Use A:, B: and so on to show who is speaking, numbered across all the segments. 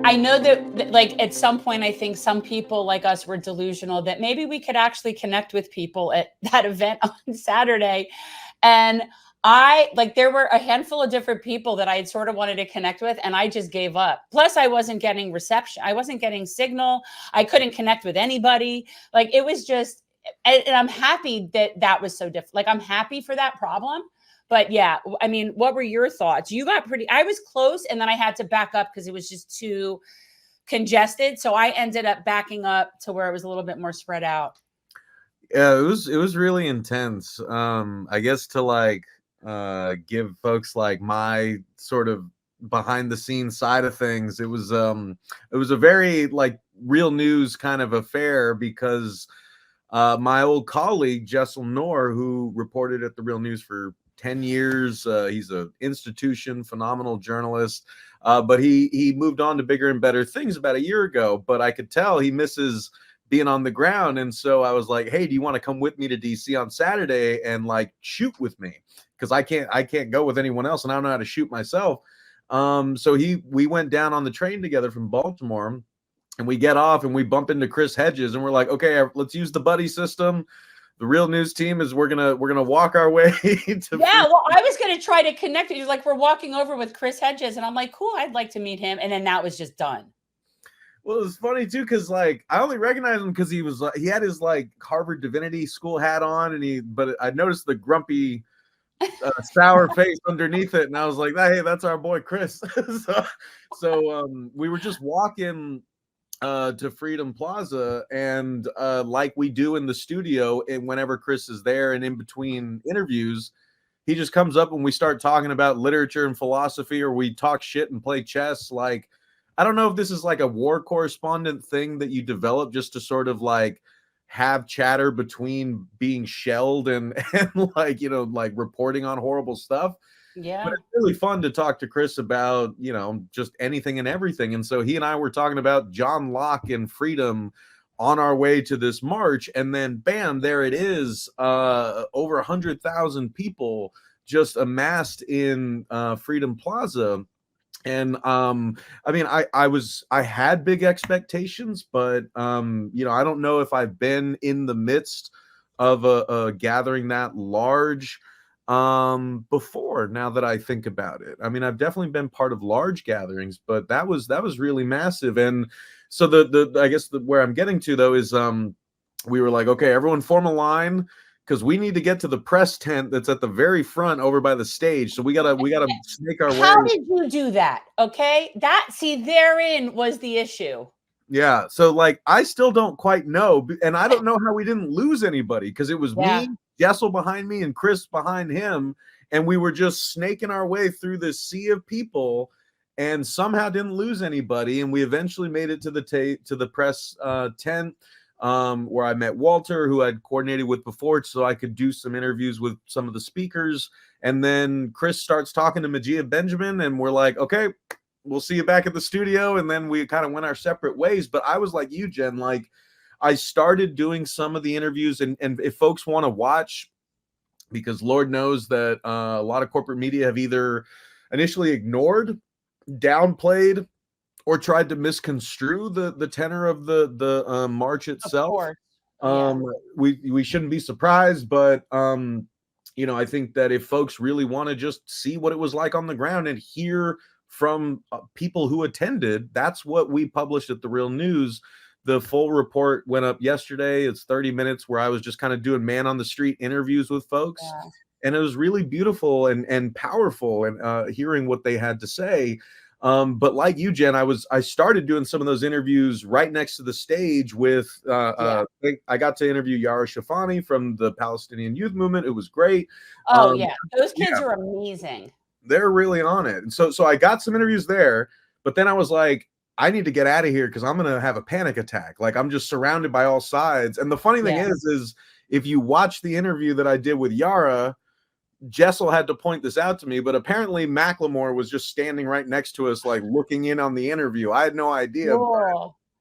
A: I know that, like, at some point, I think some people like us were delusional that maybe we could actually connect with people at that event on Saturday. And I like, there were a handful of different people that I had sort of wanted to connect with, and I just gave up. Plus, I wasn't getting reception, I wasn't getting signal, I couldn't connect with anybody. Like, it was just, and I'm happy that that was so different. Like, I'm happy for that problem. But yeah, I mean, what were your thoughts? You got pretty, I was close, and then I had to back up because it was just too congested. So I ended up backing up to where it was a little bit more spread out.
B: Yeah, it was really intense. I guess to like give folks like my sort of behind the scenes side of things, it was a very like real news kind of affair because my old colleague Jessel Noor, who reported at the Real News for 10 years, he's an institution, phenomenal journalist, but he moved on to bigger and better things about a year ago. But I could tell he misses being on the ground, and so I was like, hey, do you want to come with me to DC on Saturday and like shoot with me, because I can't go with anyone else and I don't know how to shoot myself. So we went down on the train together from Baltimore, and we get off and we bump into Chris Hedges, and we're like, okay, let's use the buddy system. The Real News team is we're gonna walk our way to.
A: Yeah, well, I was gonna try to connect with you. Like, we're walking over with Chris Hedges, and I'm like, cool, I'd like to meet him. And then that was just done.
B: Well, it was funny too, because like I only recognized him because he had his like Harvard Divinity School hat on, but I noticed the grumpy, sour face underneath it, and I was like, hey, that's our boy Chris. so we were just walking to Freedom Plaza, and like we do in the studio, and whenever Chris is there and in between interviews, he just comes up and we start talking about literature and philosophy, or we talk shit and play chess. Like, I don't know if this is like a war correspondent thing that you develop just to sort of like have chatter between being shelled and like, like reporting on horrible stuff.
A: Yeah.
B: But it's really fun to talk to Chris about, just anything and everything. And so he and I were talking about John Locke and freedom on our way to this march. And then bam, there it is. Over 100,000 people just amassed in Freedom Plaza. And I mean, I had big expectations, but I don't know if I've been in the midst of a gathering that large before, now that I think about it. I mean, I've definitely been part of large gatherings, but that was really massive. And so the I guess where I'm getting to though is we were like, okay, everyone form a line, because we need to get to the press tent that's at the very front over by the stage. So we gotta snake our way.
A: How did you do that? Okay, therein was the issue.
B: Yeah, so like I still don't quite know, and I don't know how we didn't lose anybody, because it was me, Jessel behind me, and Chris behind him, and we were just snaking our way through this sea of people, and somehow didn't lose anybody, and we eventually made it to the press tent, where I met Walter, who I'd coordinated with before, so I could do some interviews with some of the speakers. And then Chris starts talking to Majia Benjamin, and we're like, okay, we'll see you back at the studio. And then we kind of went our separate ways. But I was like you, Jen, like I started doing some of the interviews, and if folks want to watch, because Lord knows that a lot of corporate media have either initially ignored, downplayed, or tried to misconstrue the tenor of the march itself. We shouldn't be surprised, but I think that if folks really want to just see what it was like on the ground and hear from people who attended, that's what we published at the Real News. The full report went up yesterday. It's 30 minutes where I was just kind of doing man on the street interviews with folks. Yeah. And it was really beautiful and powerful, and hearing what they had to say. But like you, Jen, I started doing some of those interviews right next to the stage with, I got to interview Yara Shafani from the Palestinian Youth Movement. It was great.
A: Oh yeah. Those kids are amazing.
B: They're really on it. And so I got some interviews there, but then I was like, I need to get out of here because I'm going to have a panic attack. Like, I'm just surrounded by all sides. And the funny thing is if you watch the interview that I did with Yara, Jessel had to point this out to me, but apparently Macklemore was just standing right next to us, like looking in on the interview. I had no idea. It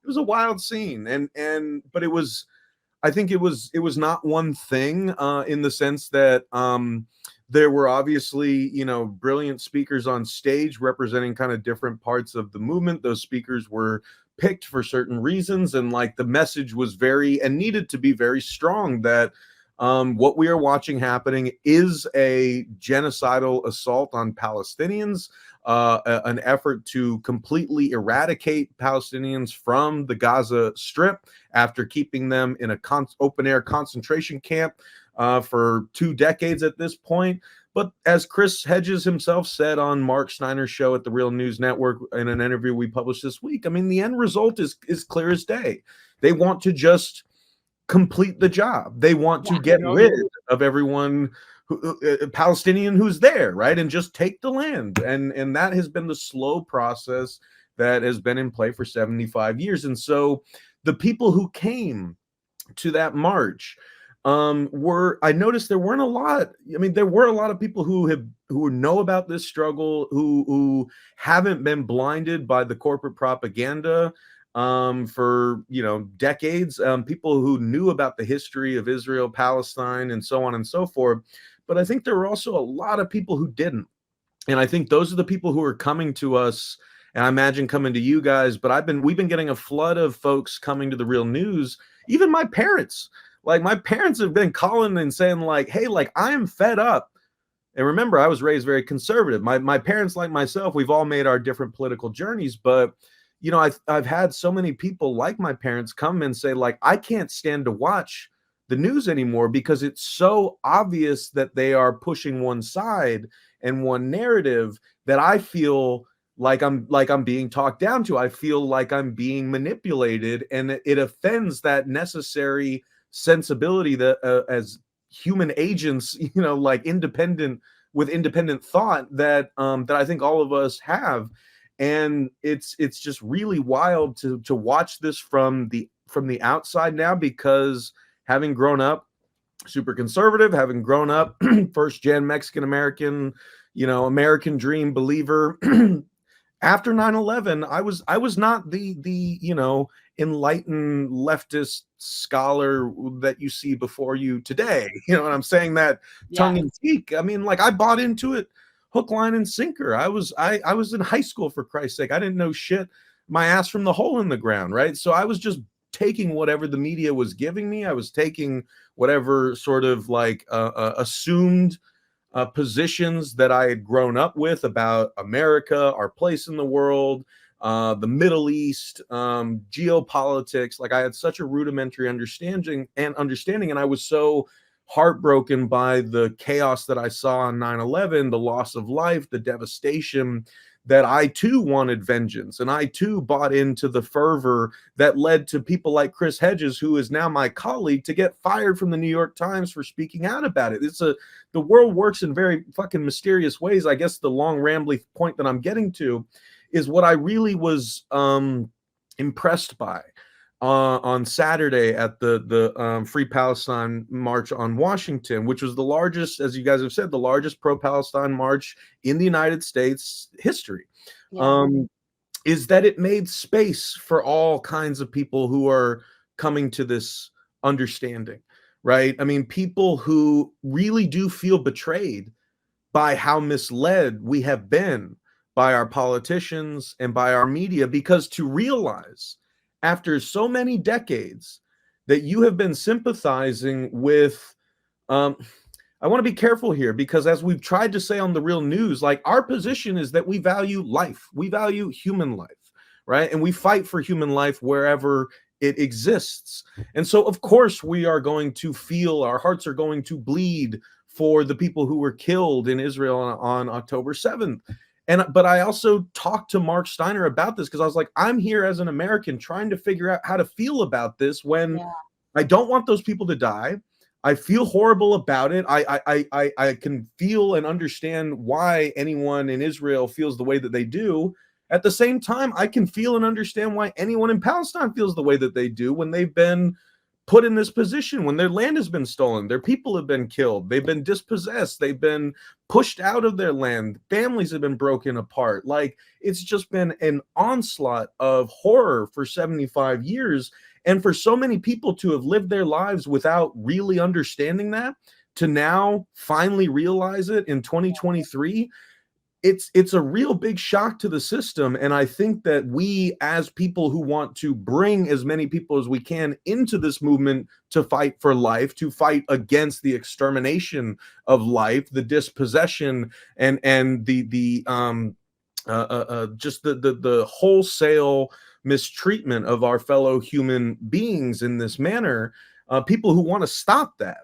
B: was a wild scene. But it was, I think it was not one thing, in the sense that There were obviously, brilliant speakers on stage representing kind of different parts of the movement. Those speakers were picked for certain reasons, and like the message was very and needed to be very strong that what we are watching happening is a genocidal assault on Palestinians, an effort to completely eradicate Palestinians from the Gaza Strip after keeping them in a open-air concentration camp for 2 decades at this point. But as Chris Hedges himself said on Mark Steiner's show at the Real News Network in an interview we published this week, I mean, the end result is clear as day. They want to just complete the job. They want to get rid of everyone Palestinian who's there, right? And just take the land. And that has been the slow process that has been in play for 75 years. And so the people who came to that march I noticed there weren't a lot. I mean, there were a lot of people who know about this struggle, who haven't been blinded by the corporate propaganda for decades, people who knew about the history of Israel, Palestine, and so on and so forth. But I think there were also a lot of people who didn't. And I think those are the people who are coming to us, and I imagine coming to you guys. But we've been getting a flood of folks coming to the Real News, even my parents. Like, my parents have been calling and saying, like, hey, like, I am fed up. And remember, I was raised very conservative. My parents, like myself, we've all made our different political journeys. But, I've had so many people like my parents come and say, like, I can't stand to watch the news anymore because it's so obvious that they are pushing one side and one narrative that I feel like I'm being talked down to. I feel like I'm being manipulated, and it offends that necessary sensibility that as human agents, like independent thought that I think all of us have. And it's just really wild to watch this from the outside now, because having grown up super conservative, having grown up first gen Mexican American, American dream believer, after 9/11, I was not the enlightened leftist scholar that you see before you today. And I'm saying that tongue in cheek. I mean, like, I bought into it hook, line, and sinker. I was in high school, for Christ's sake. I didn't know shit my ass from the hole in the ground, right? So I was just taking whatever the media was giving me. I was taking whatever sort of like assumed positions that I had grown up with about America, our place in the world, the Middle East, geopolitics. Like, I had such a rudimentary understanding, and I was so heartbroken by the chaos that I saw on 9/11, the loss of life, the devastation, that I too wanted vengeance. And I too bought into the fervor that led to people like Chris Hedges, who is now my colleague, to get fired from the New York Times for speaking out about it. The world works in very fucking mysterious ways. I guess the long rambly point that I'm getting to is what I really was impressed by on Saturday at the Free Palestine March on Washington, which was the largest, as you guys have said, the largest pro-Palestine march in the United States history, is that it made space for all kinds of people who are coming to this understanding, right? I mean, people who really do feel betrayed by how misled we have been by our politicians and by our media, because to realize after so many decades that you have been sympathizing with, I want to be careful here, because as we've tried to say on the Real News, like, our position is that we value life. We value human life, right? And we fight for human life wherever it exists. And so, of course, we are going to feel, our hearts are going to bleed for the people who were killed in Israel on October 7th. But I also talked to Mark Steiner about this, because I was like, I'm here as an American trying to figure out how to feel about this when I don't want those people to die. I feel horrible about it. I can feel and understand why anyone in Israel feels the way that they do. At the same time, I can feel and understand why anyone in Palestine feels the way that they do when they've been put in this position, when their land has been stolen, their people have been killed, they've been dispossessed, they've been pushed out of their land, families have been broken apart. Like, it's just been an onslaught of horror for 75 years. And for so many people to have lived their lives without really understanding that, to now finally realize it in 2023, it's a real big shock to the system. And I think that we, as people who want to bring as many people as we can into this movement to fight for life, to fight against the extermination of life, the dispossession, and just the wholesale mistreatment of our fellow human beings in this manner, people who want to stop that,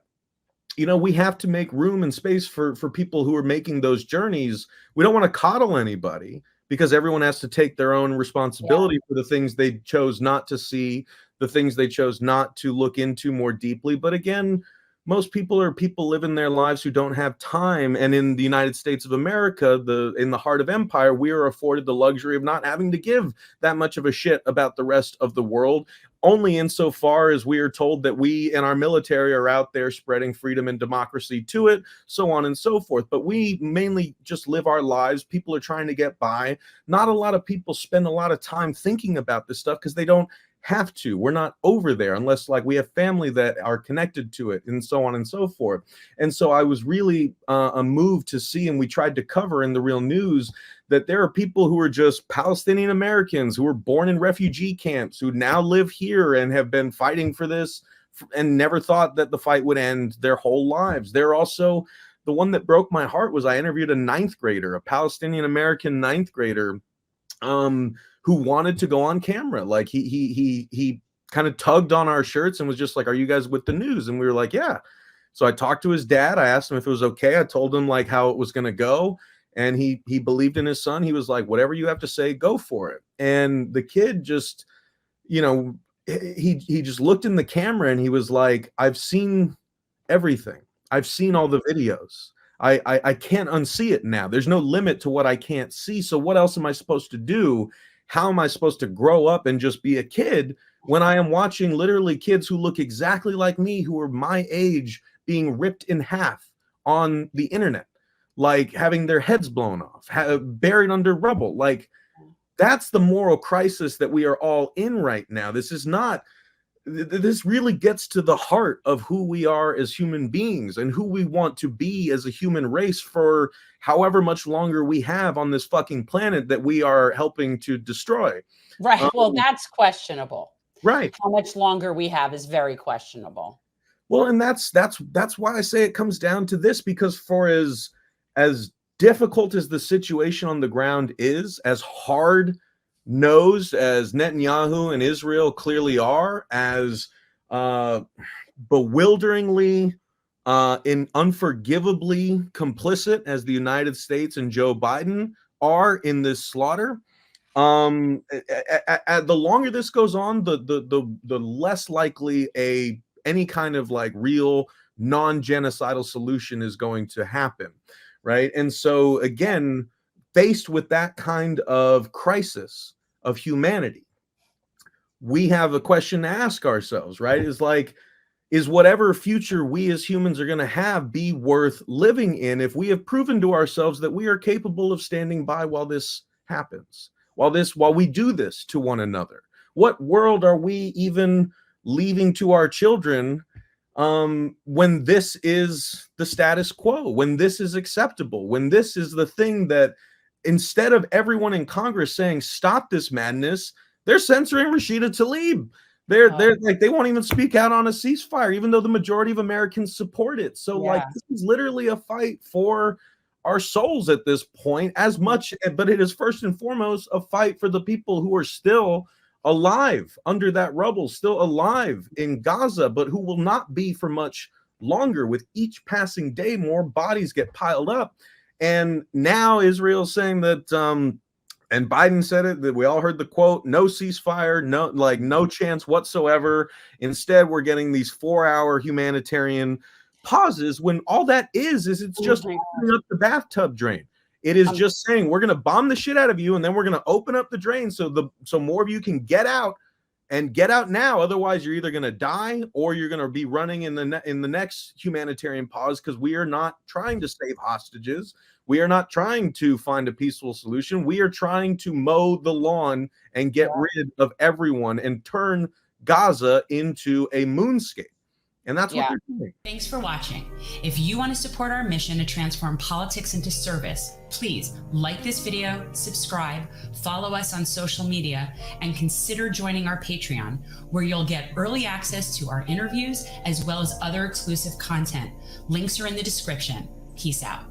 B: we have to make room and space for people who are making those journeys. We don't want to coddle anybody, because everyone has to take their own responsibility for the things they chose not to see, the things they chose not to look into more deeply. But again, most people are people living their lives who don't have time. And in the United States of America, in the heart of empire, we are afforded the luxury of not having to give that much of a shit about the rest of the world, only insofar as we are told that we and our military are out there spreading freedom and democracy to it, so on and so forth. But we mainly just live our lives. People are trying to get by. Not a lot of people spend a lot of time thinking about this stuff because they don't have to. We're not over there unless we have family that are connected to it, and so on and so forth. And so I was really moved to see, and we tried to cover in the Real News, that there are people who are just Palestinian Americans who were born in refugee camps, who now live here and have been fighting for this and never thought that the fight would end their whole lives. They're also, the one that broke my heart was I interviewed a ninth grader, a Palestinian American ninth grader, who wanted to go on camera. He kind of tugged on our shirts and was just like, "Are you guys with the news?" And we were like, "Yeah." So I talked to his dad. I asked him if it was okay. I told him how it was going to go. And he believed in his son. He was like, "Whatever you have to say, go for it." And the kid just, he just looked in the camera and he was like, "I've seen everything. I've seen all the videos. I can't unsee it now. There's no limit to what I can't see. So what else am I supposed to do? How am I supposed to grow up and just be a kid when I am watching literally kids who look exactly like me, who are my age, being ripped in half on the internet, having their heads blown off, buried under rubble?" That's the moral crisis that we are all in right now. This really gets to the heart of who we are as human beings and who we want to be as a human race for however much longer we have on this fucking planet that we are helping to destroy.
A: Right. Well, that's questionable.
B: Right.
A: How much longer we have is very questionable.
B: Well, and that's why I say it comes down to this, because for as difficult as the situation on the ground is, as hard nosed as Netanyahu and Israel clearly are, as bewilderingly unforgivably complicit as the United States and Joe Biden are in this slaughter, the longer this goes on, the less likely any kind of real non-genocidal solution is going to happen, right? And so again, faced with that kind of crisis of humanity, we have a question to ask ourselves, right? Is whatever future we as humans are going to have be worth living in if we have proven to ourselves that we are capable of standing by while this happens, while we do this to one another? What world are we even leaving to our children when this is the status quo, when this is acceptable, when this is the thing that, instead of everyone in Congress saying stop this madness, they're censoring Rashida Tlaib. They're they won't even speak out on a ceasefire, even though the majority of Americans support it. So this is literally a fight for our souls at this point, as much, but it is first and foremost a fight for the people who are still alive under that rubble, still alive in Gaza, but who will not be for much longer. With each passing day, more bodies get piled up. And now Israel's saying that, and Biden said it, that we all heard the quote, no ceasefire, no chance whatsoever. Instead, we're getting these 4-hour humanitarian pauses, when all that is it's just opening up the bathtub drain. It is just saying, we're going to bomb the shit out of you, and then we're going to open up the drain so more of you can get out, and get out now. Otherwise, you're either going to die or you're going to be running in the next humanitarian pause, because we are not trying to save hostages. We are not trying to find a peaceful solution. We are trying to mow the lawn and get rid of everyone and turn Gaza into a moonscape. And that's what they're doing.
A: Thanks for watching. If you want to support our mission to transform politics into service, please like this video, subscribe, follow us on social media, and consider joining our Patreon, where you'll get early access to our interviews as well as other exclusive content. Links are in the description. Peace out.